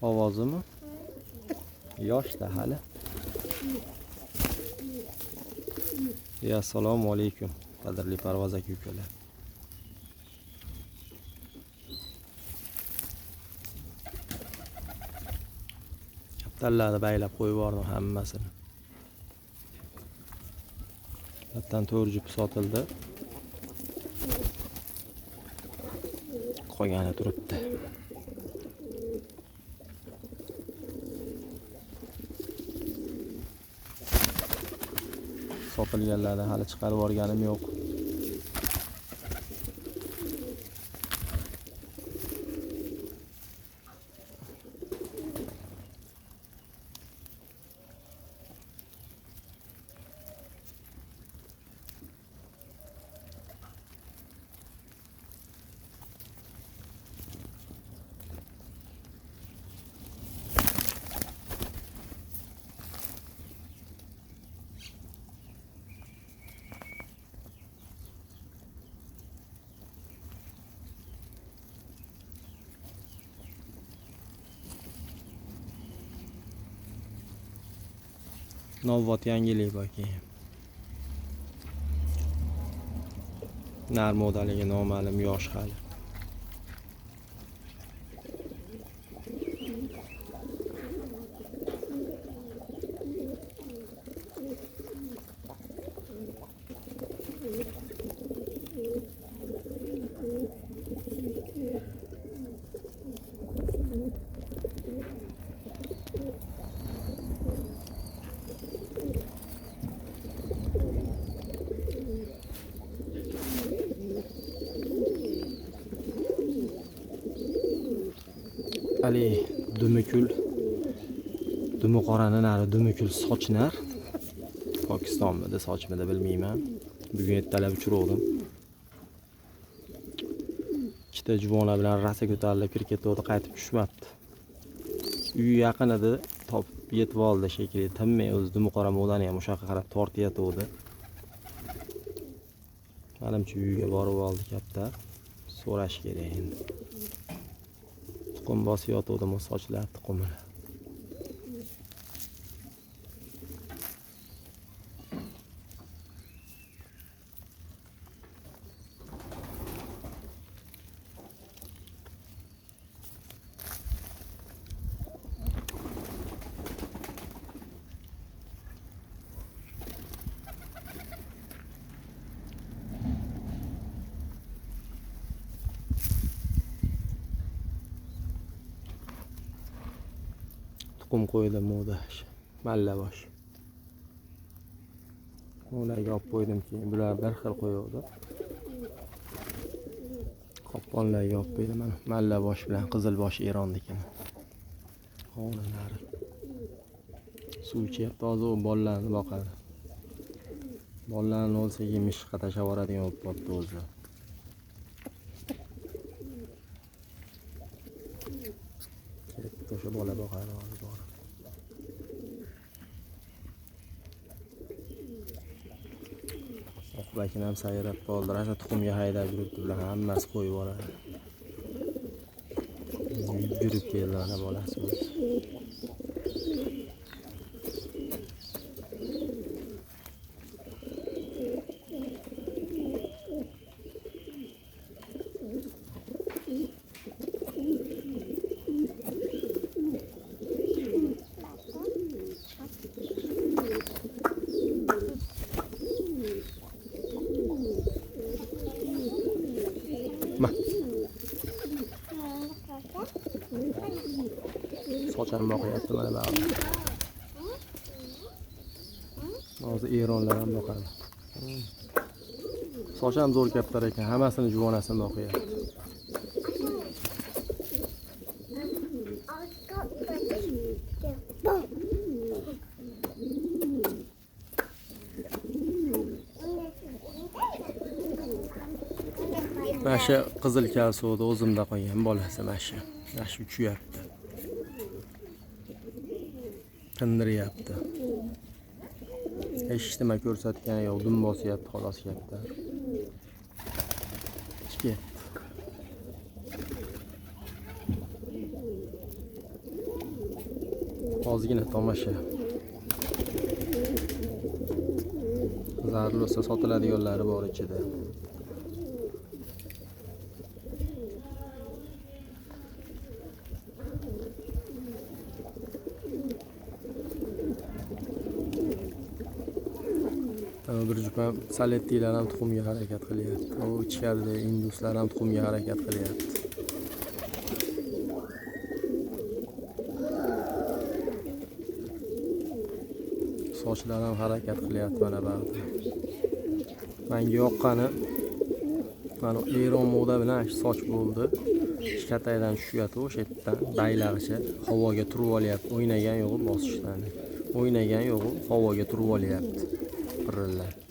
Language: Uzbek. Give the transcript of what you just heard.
Ovozimi? Yoshda hali. Assalomu alaykum, qadrli Parvoz aka-ukalar. Kaptallarni baylab qo'yib yubordim hammasini. Hattan 4 jup sotildi. Qolgani turibdi. Sotilganlarni hali chiqarib yuborganim yo'q. Novvot yangilik boki. Nar modeliga noma'lum, yosh hali. Ali dumukul, dumuqorani nari dumukul sochnar. Pokistonmidi, sochmidi bilmayman. Bugun ertalab uchirdim. Ikkita juvona bilan rasa ko'tarilib kirib ketdi, qaytib tushmabdi. Uy yaqin edi, topib yetib oldi shekilli. Tinmay o'zi dumuqora modani ham o'sha yoqqa qarab tortayotdi. Menimcha uyga borib oldi kaptar. So'rash kerak endi. Tuxum bosib yotuvdim o sochlar tuxumini. Tuxum qo'ydim mo'dash, malla bosh. Ularga olib qo'ydim, keyin bular bir xil qo'yuvdi. Qopqonlarga olib qo'ydim mana, malla bosh bilan qizil bosh Eronniki. Hovlilari. Suv ichyapti, hozir u bolalarni boqadi. Bolalarni olsa keyin mishqa tashlab yuboradigan bo'lib qolibdi o'zi. O'sha bola boqadi hozir bor. Oqbakin ham sayrab qoldi. Rasha tuxumga haydab yuribdi, bilan hammasi qo'yib yuboradi. Yurib keldi ana bolasi o'zi. Socham boqyapti mana bari. Hozir Eronlar ham boqadi. Socham zo'r kaptar ekan, hammasini juvonasini boqyapti. Masha qizil kalsovda o'zimda qolgan bolasi masha. Masha uchyapti. Qindiryapti. Hech nima ko'rsatgani yo'q, dum bosyapti xolos kaptar. Chiqyapti. Ozgina tomosha. Zarur bo'lsa sotiladiganlari bor ichida. Bir jupa salettilar ham tuxumga harakat qilyapti. U ichkarida induslar ham tuxumga harakat qilyapti. Sochlar ham harakat qilyapti mana ba'zi. Menga yoqqani mana Eron moda bilan soch bo'ldi. Shkataydan tushyapti o'sha yerdan baylag'icha havoga turib olyapti. O'ynagan yo'q bosishdan. O'ynagan yo'q havoga turib olyapti. Pirillab.